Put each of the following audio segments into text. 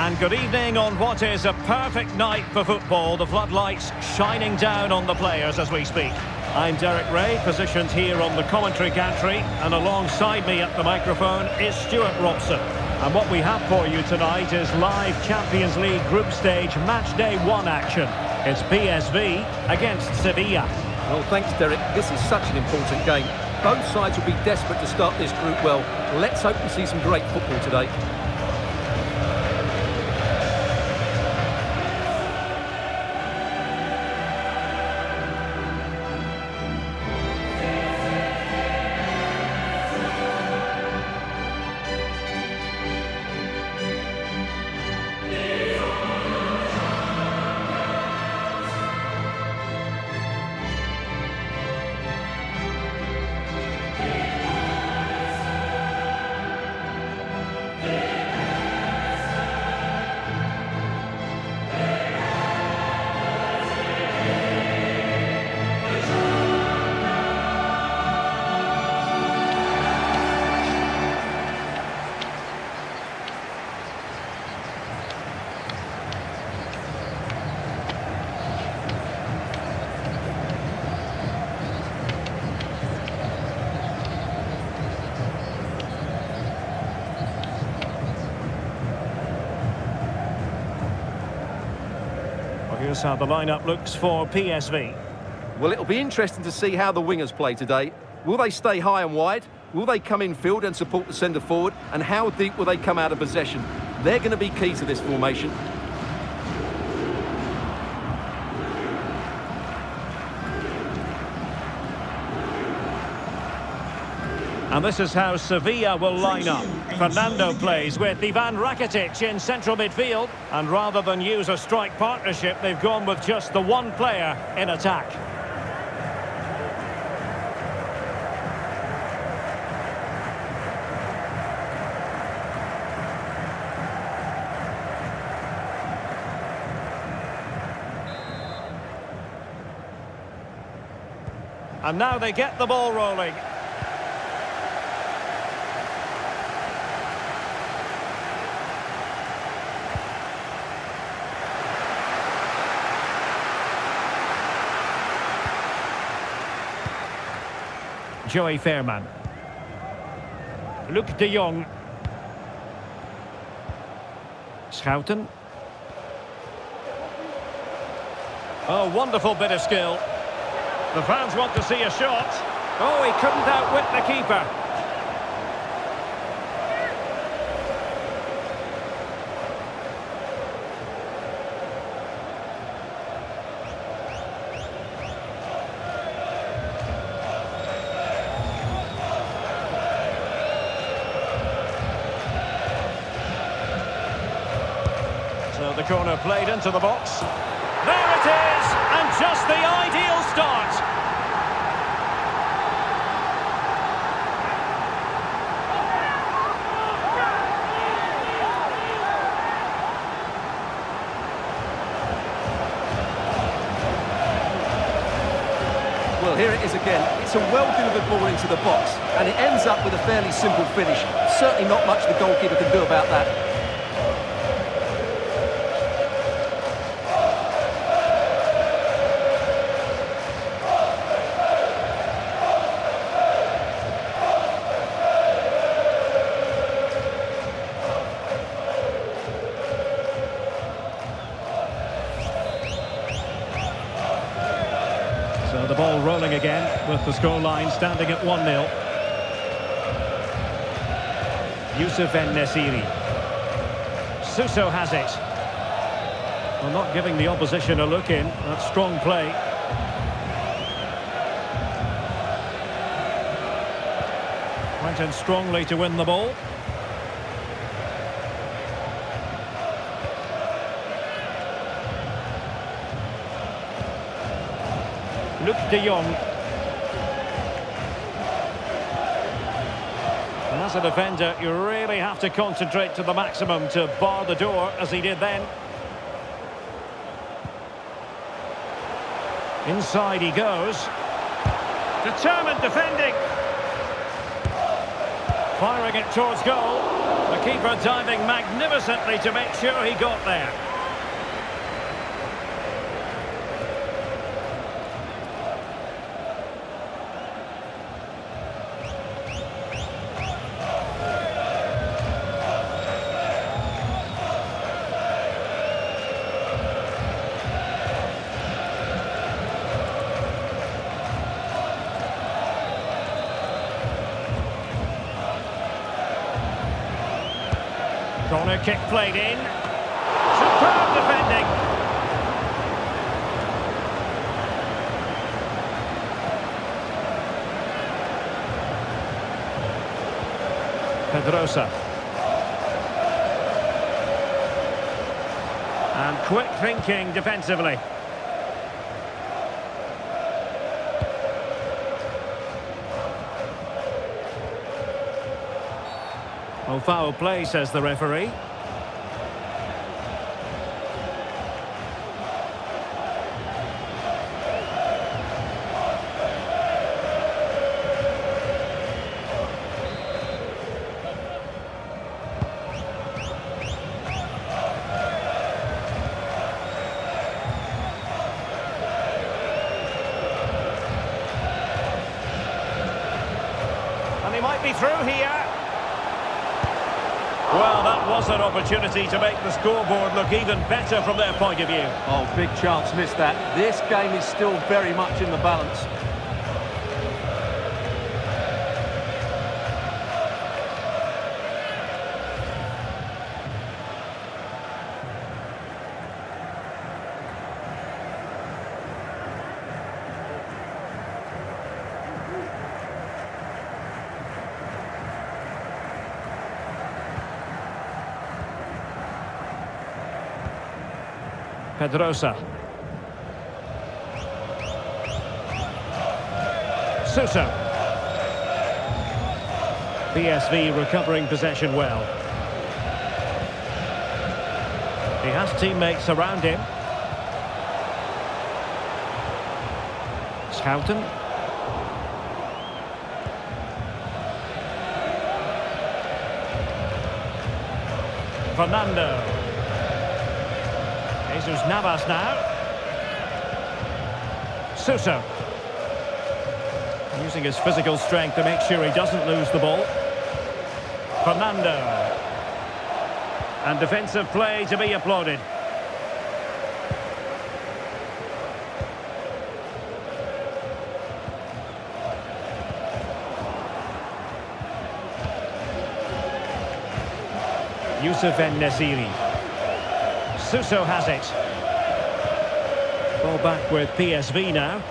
And good evening on what is a perfect night for football. The floodlights shining down on the players as we speak. I'm Derek Ray, positioned here on the commentary gantry, and alongside me at the microphone is Stuart Robson. And what we have for you tonight is live Champions League group stage Matchday 1 action. It's PSV against Sevilla. Well, thanks, Derek. This is such an important game. Both sides will be desperate to start this group well. Let's hope we see some great football today. Here's how the lineup looks for PSV. Well, it'll be interesting to see how the wingers play today. Will they stay high and wide? Will they come in field and support the centre forward? And how deep will they come out of possession? They're going to be key to this formation. And this is how Sevilla will line up. Fernando plays with Ivan Rakitic in central midfield. And rather than use a strike partnership, they've gone with just the one player in attack. And now they get the ball rolling. Joey Fairman. Luc de Jong. Schouten. Oh, wonderful bit of skill. The fans want to see a shot. Oh, he couldn't outwit the keeper. So the corner played into the box. There it is, and just the ideal start. Well, here it is again. It's a well-delivered ball into the box, and it ends up with a fairly simple finish. Certainly not much the goalkeeper can do about that. So the ball rolling again with the scoreline standing at 1-0. Youssef En-Nesyri. Suso has it. Well, not giving the opposition a look in. That's strong play. Went in strongly to win the ball. Luc de Jong. And as a defender, you really have to concentrate to the maximum to bar the door, as he did then. Inside he goes. Determined defending. Firing it towards goal. The keeper diving magnificently to make sure he got there. Corner kick played in. Superb defending. Pedrosa. And quick thinking defensively. Oh, foul play, says the referee. And he might be through here. Well, that was an opportunity to make the scoreboard look even better from their point of view. Oh, big chance missed that. This game is still very much in the balance. Pedrosa. Suso. PSV recovering possession well. He has teammates around him. Schouten. Fernando. Jesus Navas now. Suso. Using his physical strength to make sure he doesn't lose the ball. Fernando. And defensive play to be applauded. Youssef En-Nesyri. Suso has it. Ball back with PSV now.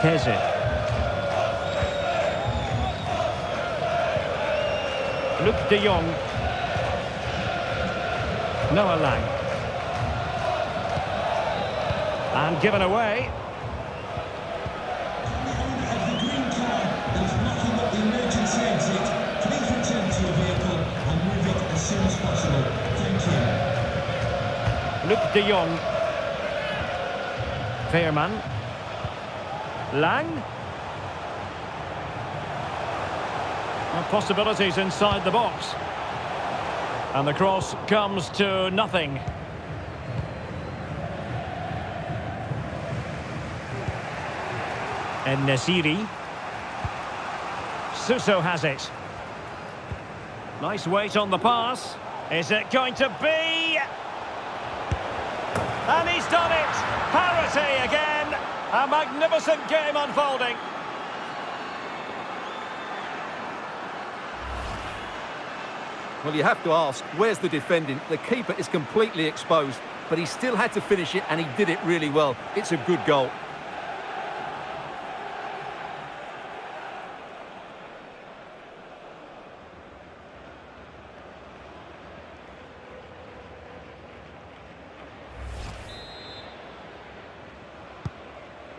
Keze. Luc de Jong. Noah Lang. And given away. Luc de Jong. Veerman. Lang. And possibilities inside the box. And the cross comes to nothing. En-Nesyri. Suso has it. Nice weight on the pass. Is it going to be? And he's done it! Parity again! A magnificent game unfolding. Well, you have to ask, where's the defending? The keeper is completely exposed, but he still had to finish it, and he did it really well. It's a good goal.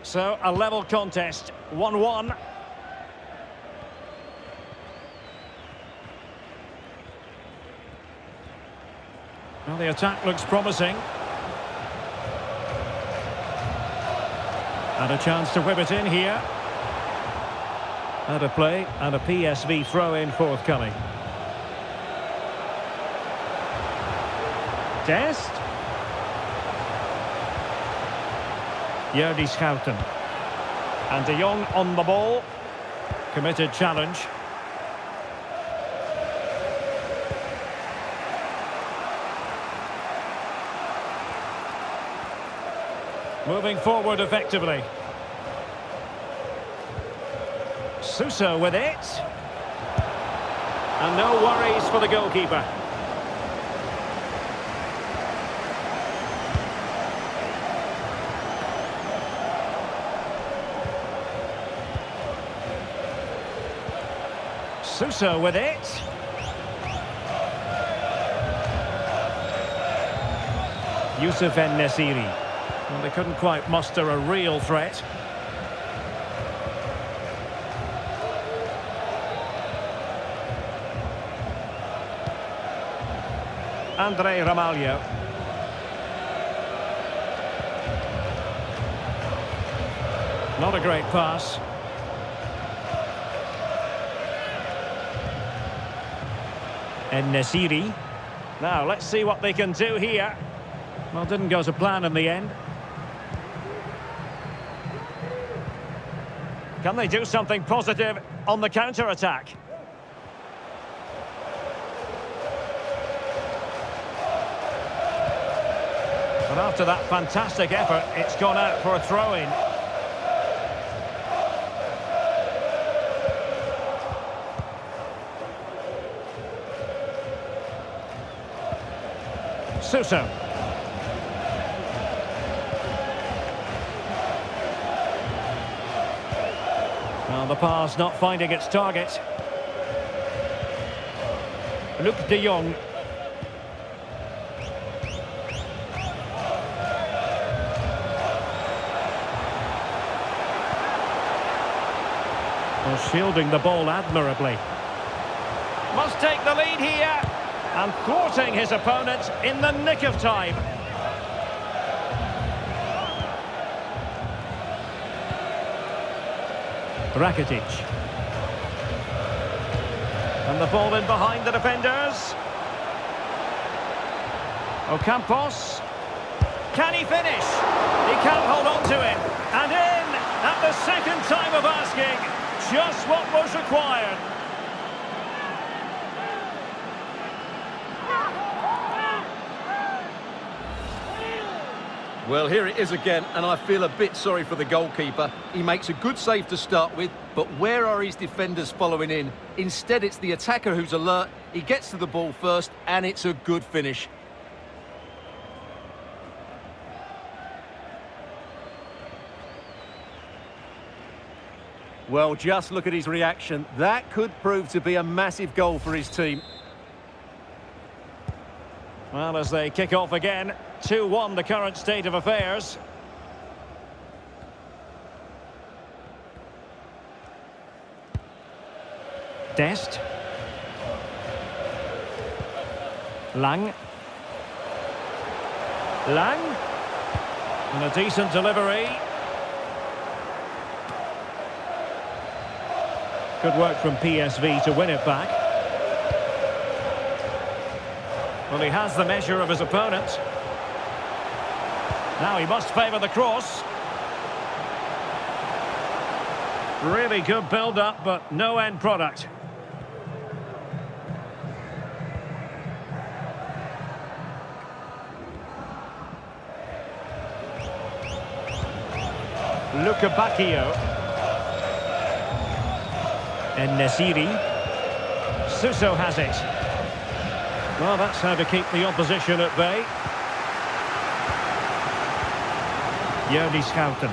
So, a level contest, 1-1. Well, the attack looks promising. And a chance to whip it in here. Out of play and a PSV throw-in forthcoming. Dest. Jordi Schouten. And De Jong on the ball. Committed challenge. Moving forward effectively. Suso with it. And no worries for the goalkeeper. Suso with it. Youssef En-Nesyri. Well, they couldn't quite muster a real threat. Andre Ramalho. Not a great pass. En-Nesyri. Now, let's see what they can do here. Well, didn't go to plan in the end. Can they do something positive on the counter-attack? But after that fantastic effort, it's gone out for a throw-in. Suso. Well, the pass not finding its target. Luc de Jong. Well, shielding the ball admirably. Must take the lead here. And thwarting his opponent in the nick of time. Rakitic. And the ball in behind the defenders. Ocampos. Can he finish? He can't hold on to it. And in at the second time of asking. Just what was required. Well, here it is again, and I feel a bit sorry for the goalkeeper. He makes a good save to start with, but where are his defenders following in? Instead, it's the attacker who's alert. He gets to the ball first, and it's a good finish. Well, just look at his reaction. That could prove to be a massive goal for his team. Well, as they kick off again, 2-1 the current state of affairs. Dest. Lang. Lang. And a decent delivery. Good work from PSV to win it back. Well, he has the measure of his opponent. Now he must favour the cross. Really good build-up, but no end product. Luca Bacchio. En-Nesyri. Suso has it. Well, that's how to keep the opposition at bay. Jordi Schouten.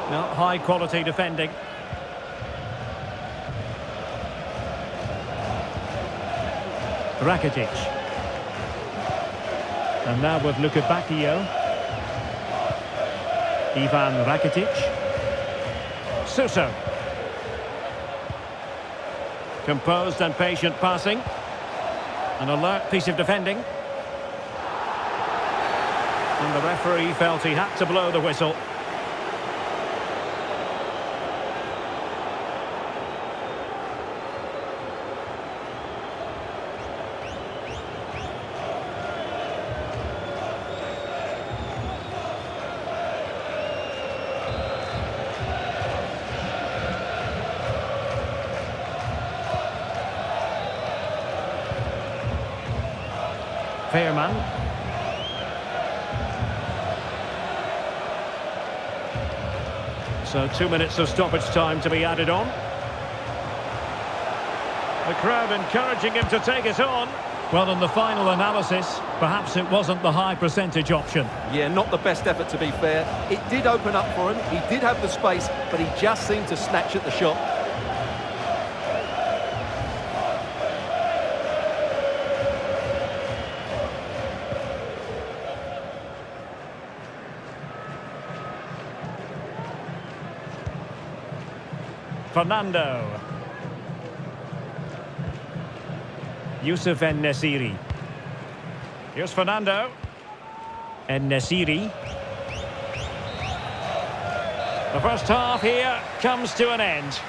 Now, high-quality defending. Rakitic. And now with Luca Bacchio. Ivan Rakitic. Suso. Composed and patient passing. An alert piece of defending. And the referee felt he had to blow the whistle. Fairman. So 2 minutes of stoppage time to be added on. The crowd encouraging him to take it on. Well, in the final analysis, perhaps it wasn't the high percentage option. Yeah, not the best effort, to be fair. It did open up for him, he did have the space, but he just seemed to snatch at the shot. Fernando. Youssef En-Nesyri. Here's Fernando. En-Nesyri. The first half here comes to an end.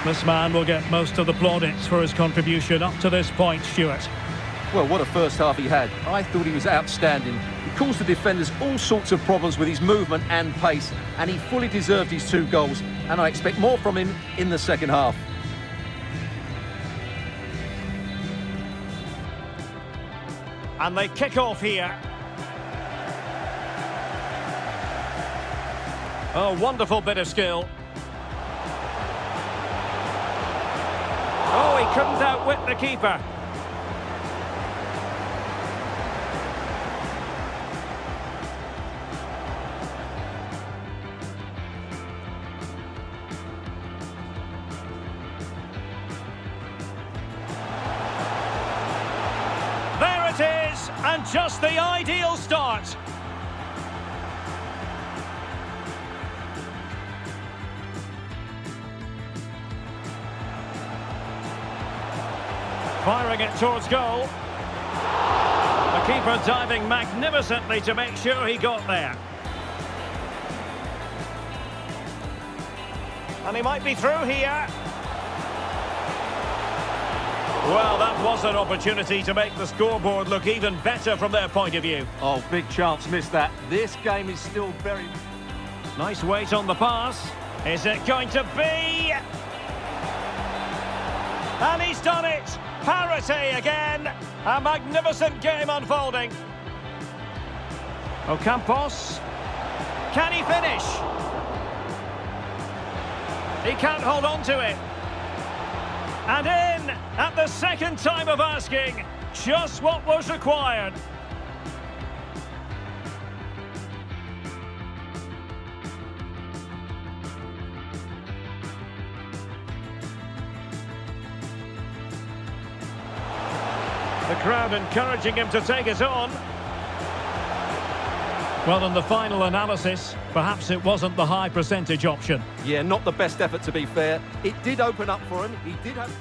This man will get most of the plaudits for his contribution up to this point, Stuart. Well, what a first half he had. I thought he was outstanding. He caused the defenders all sorts of problems with his movement and pace, and he fully deserved his 2 goals, and I expect more from him in the second half. And they kick off here. A wonderful bit of skill. Oh, he couldn't outwit the keeper. And just the ideal start. Firing it towards goal. The keeper diving magnificently to make sure he got there. And he might be through here. Well, that was an opportunity to make the scoreboard look even better from their point of view. Oh, big chance, missed that. This game is still very... Nice weight on the pass. Is it going to be? And he's done it! Parity again! A magnificent game unfolding. Ocampos. Can he finish? He can't hold on to it. And in at the second time of asking, just what was required. The crowd encouraging him to take it on. Well, in the final analysis, perhaps it wasn't the high percentage option. Yeah, not the best effort, to be fair. It did open up for him. He did have...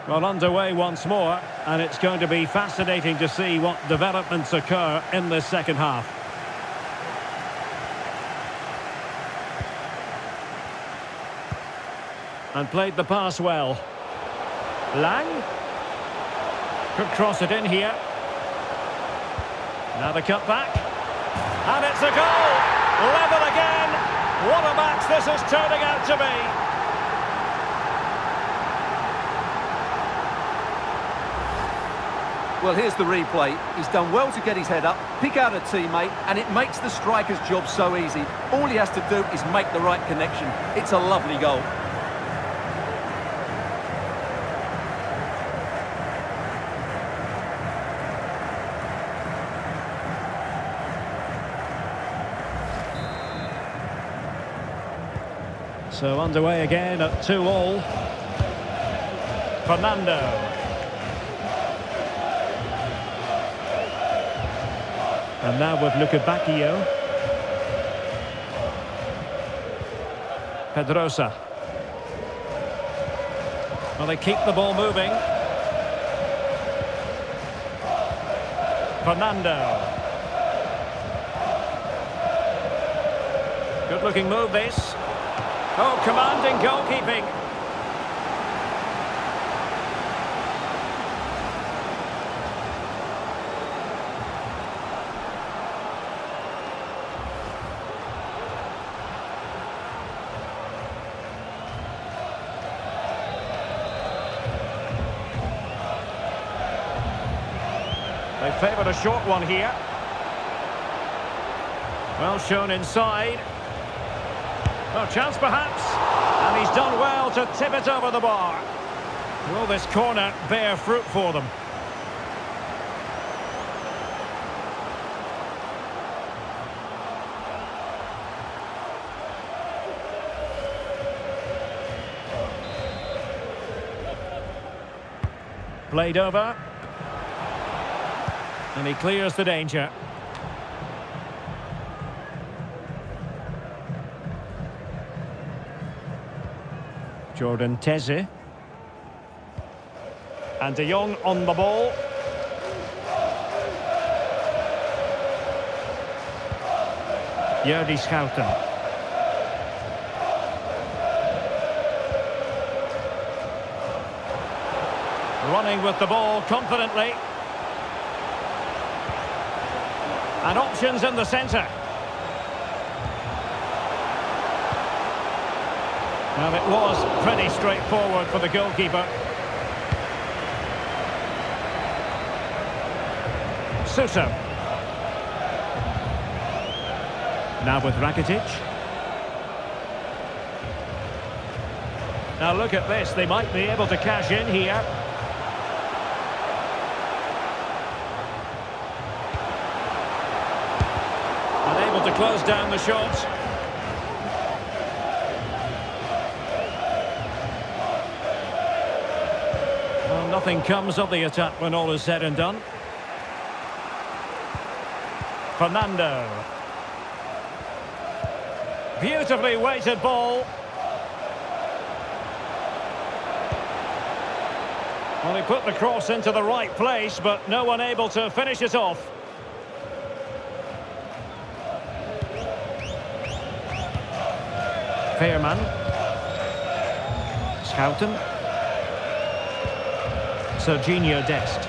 Well, underway once more, and it's going to be fascinating to see what developments occur in this second half. And played the pass well. Lang. Could cross it in here. Now the cut back. And it's a goal! Level again! What a match this is turning out to be! Well, here's the replay. He's done well to get his head up, pick out a teammate, and it makes the striker's job so easy. All he has to do is make the right connection. It's a lovely goal. So underway again at 2-2. Fernando. And now with Luca Bacchio. Pedrosa. Well, they keep the ball moving. Fernando. Good looking move this. Oh, commanding goalkeeping. They favoured a short one here. Well shown inside. Well, chance perhaps. And he's done well to tip it over the bar. Will this corner bear fruit for them? Played over. And he clears the danger. Jordan Teze. And De Jong on the ball. Jordi Schouten. Running with the ball confidently. And options in the centre. Well, it was pretty straightforward for the goalkeeper. Suso. Now with Rakitic. Now look at this, they might be able to cash in here. Unable to close down the shot. Well, nothing comes of the attack when all is said and done. Fernando. Beautifully weighted ball. Well, he put the cross into the right place, but no one able to finish it off. Veerman. Schouten. Serginho Dest.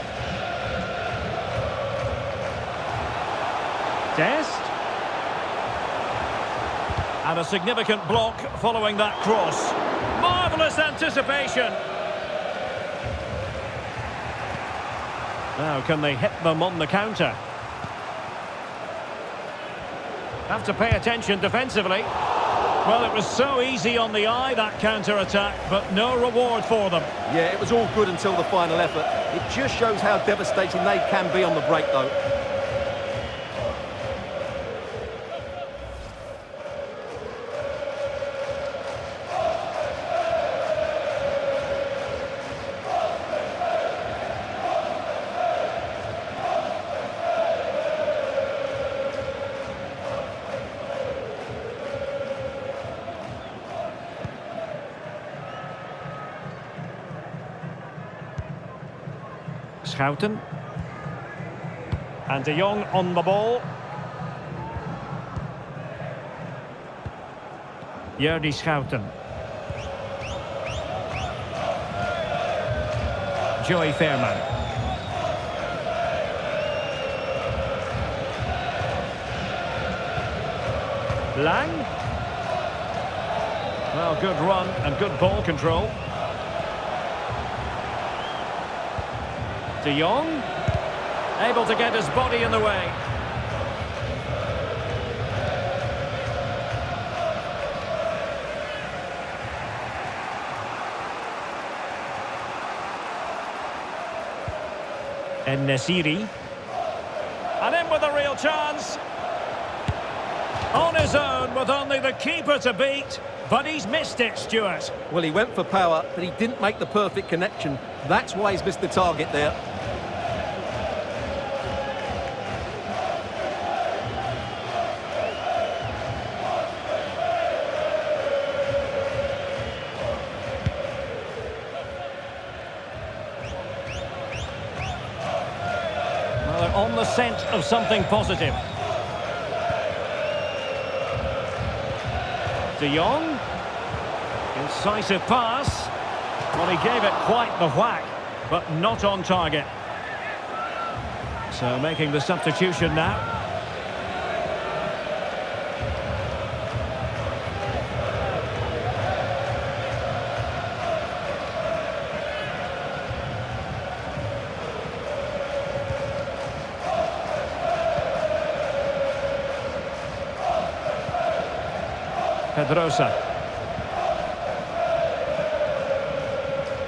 Dest. And a significant block following that cross. Marvellous anticipation. Now, can they hit them on the counter? Have to pay attention defensively. Well, it was so easy on the eye, that counter-attack, but no reward for them. Yeah, it was all good until the final effort. It just shows how devastating they can be on the break, though. Schouten. And De Jong on the ball. Jordi Schouten. Joey Veerman. Lang. Well, good run and good ball control. De Jong, able to get his body in the way. En-Nesyri. And in with a real chance. On his own with only the keeper to beat, but he's missed it, Stuart. Well, he went for power, but he didn't make the perfect connection. That's why he's missed the target there. Well, they're on the scent of something positive. De Jong. Incisive pass. Well, he gave it quite the whack, but not on target. So making the substitution now. Pedrosa.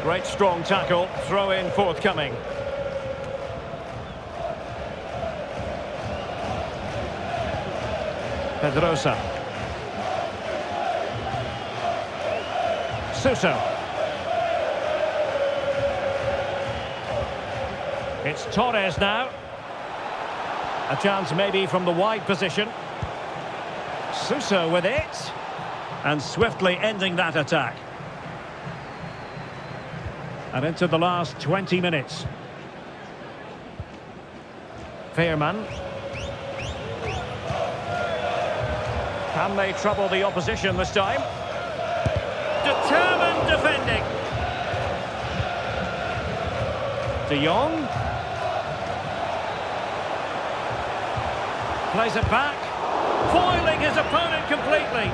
Great strong tackle, throw in forthcoming. Pedrosa. Suso. It's Torres now. A chance maybe from the wide position. Suso with it. And swiftly ending that attack. And into the last 20 minutes. Veerman. Can they trouble the opposition this time? Determined defending. De Jong. Plays it back. Foiling his opponent completely.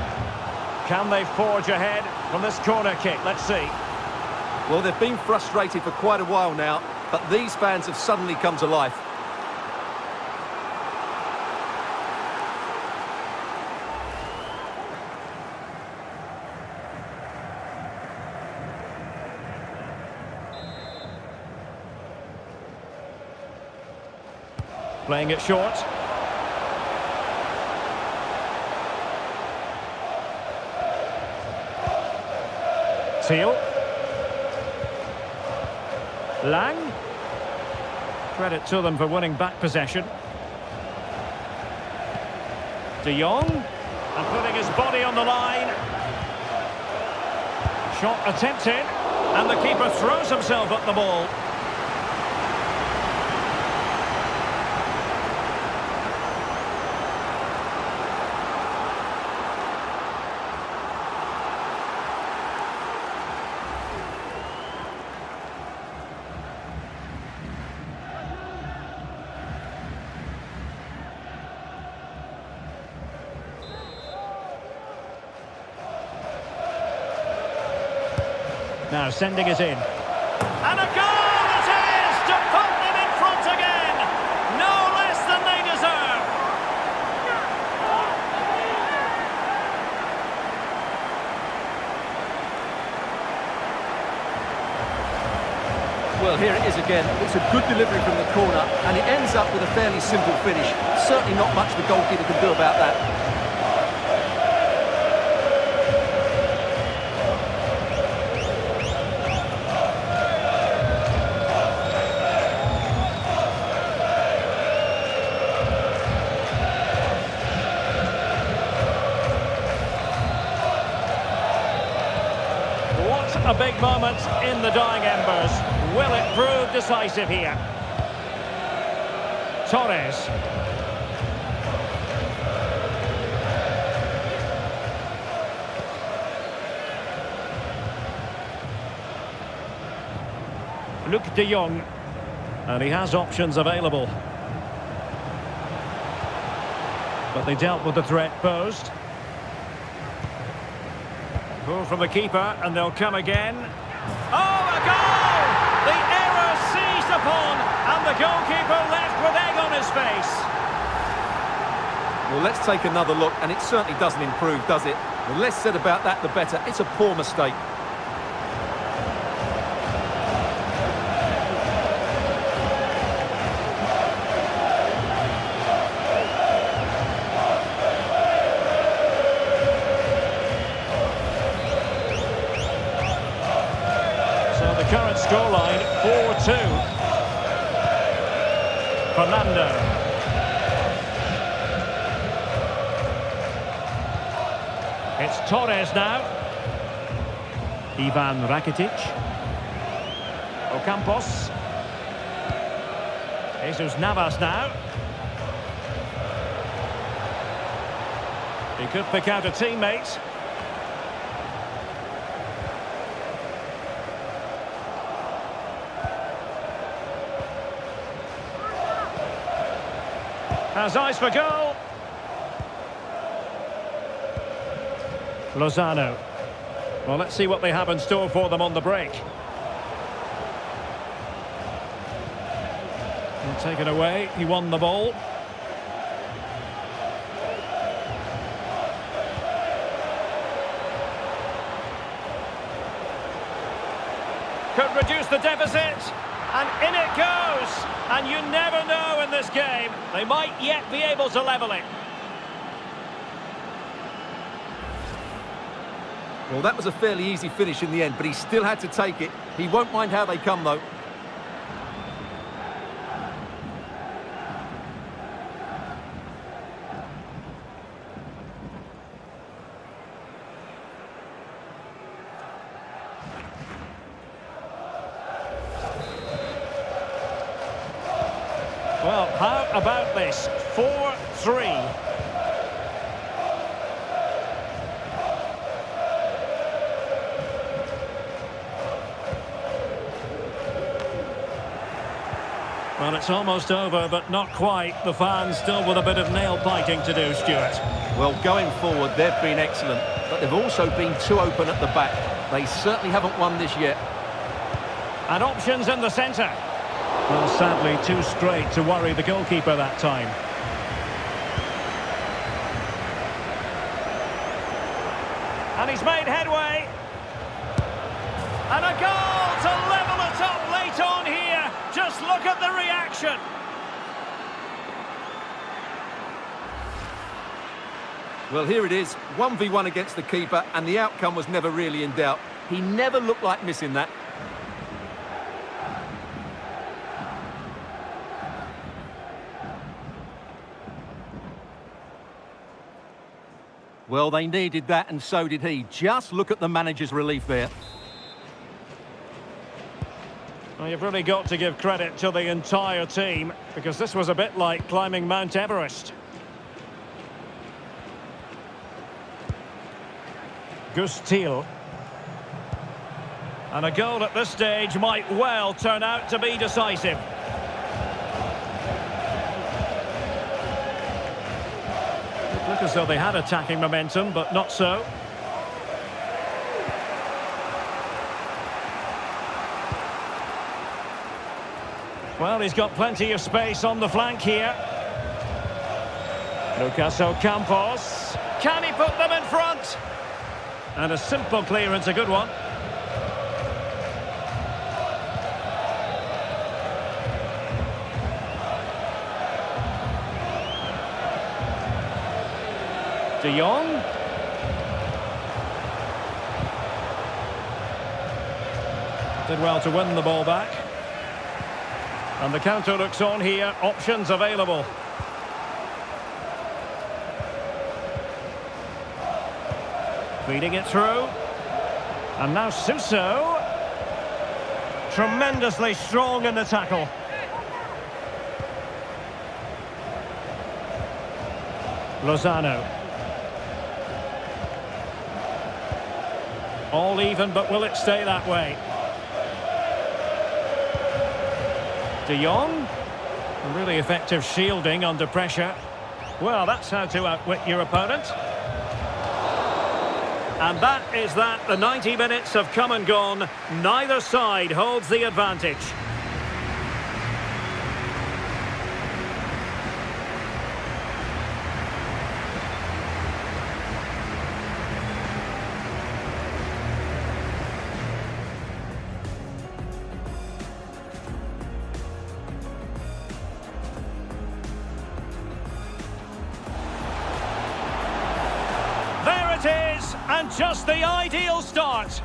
Can they forge ahead from this corner kick? Let's see. Well, they've been frustrated for quite a while now, but these fans have suddenly come to life. Playing it short. Teal. Lang. Credit to them for winning back possession. De Jong. And putting his body on the line. Shot attempted. And the keeper throws himself at the ball. Now sending it in. And a goal it is to put them in front again. No less than they deserve. Well, here it is again. It's a good delivery from the corner, and it ends up with a fairly simple finish. Certainly not much the goalkeeper can do about that. A big moment in the dying embers. Will it prove decisive here? Torres. Luc de Jong. And he has options available. But they dealt with the threat posed. Pull from the keeper, and they'll come again. Oh, a goal! The error seized upon, and the goalkeeper left with egg on his face. Well, let's take another look, and it certainly doesn't improve, does it? The less said about that, the better. It's a poor mistake. current scoreline 4-2. Fernando. It's Torres now. Ivan Rakitic. Ocampos. Jesus Navas now. He could pick out a teammate. Has eyes for goal. Lozano. Well, let's see what they have in store for them on the break. And taken away. He won the ball. Could reduce the deficit. And in it goes. And you never know in this game. They might yet be able to level it. Well, that was a fairly easy finish in the end, but he still had to take it. He won't mind how they come, though. Well, how about this? 4-3. Well, it's almost over, but not quite. The fans still with a bit of nail-biting to do, Stuart. Well, going forward, they've been excellent, but they've also been too open at the back. They certainly haven't won this yet. And options in the centre. Well, sadly, too straight to worry the goalkeeper that time. And he's made headway. And a goal to level it up late on here. Just look at the reaction. Well, here it is, 1v1 against the keeper, and the outcome was never really in doubt. He never looked like missing that. Well, they needed that, and so did he. Just look at the manager's relief there. Well, you've really got to give credit to the entire team, because this was a bit like climbing Mount Everest. Gustil. And a goal at this stage might well turn out to be decisive. Look as though they had attacking momentum, but not so. Well, he's got plenty of space on the flank here. Lucas Ocampos. Can he put them in front? And a simple clearance, a good one. De Jong. Did well to win the ball back. And the counter looks on here. Options available. Feeding it through. And now Suso. Tremendously strong in the tackle. Lozano. All even, but will it stay that way? De Jong. Really effective shielding under pressure. Well, that's how to outwit your opponent. And that is that. The 90 minutes have come and gone. Neither side holds the advantage. And just the ideal start.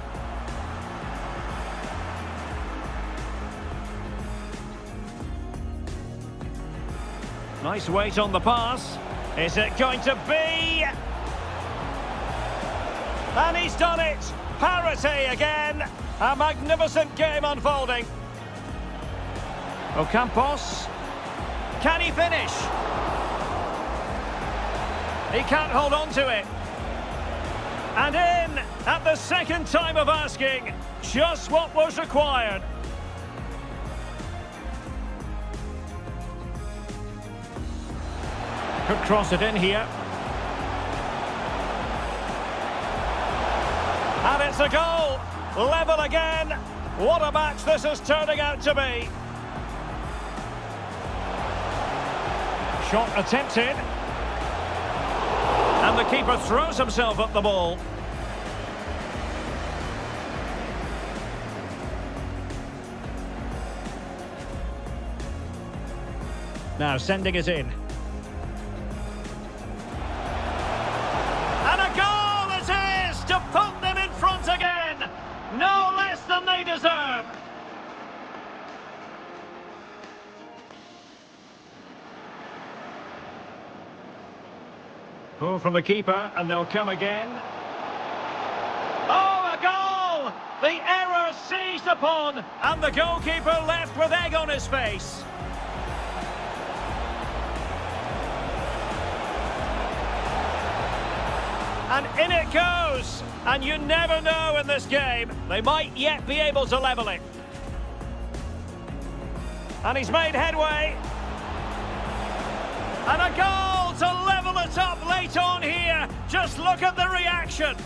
Nice weight on the pass. Is it going to be? And he's done it! Parity again! A magnificent game unfolding. Ocampos. Can he finish? He can't hold on to it. And in at the second time of asking, just what was required. Could cross it in here. And it's a goal! Level again! What a match this is turning out to be! Shot attempted. And the keeper throws himself at the ball. Now sending it in. And a goal it is to put them in front again! No less than they deserve! Pull from the keeper, and they'll come again. Oh, a goal! The error seized upon, and the goalkeeper left with egg on his face. And in it goes! And you never know in this game. They might yet be able to level it. And he's made headway. And a goal to level it up late on here. Just look at the reaction.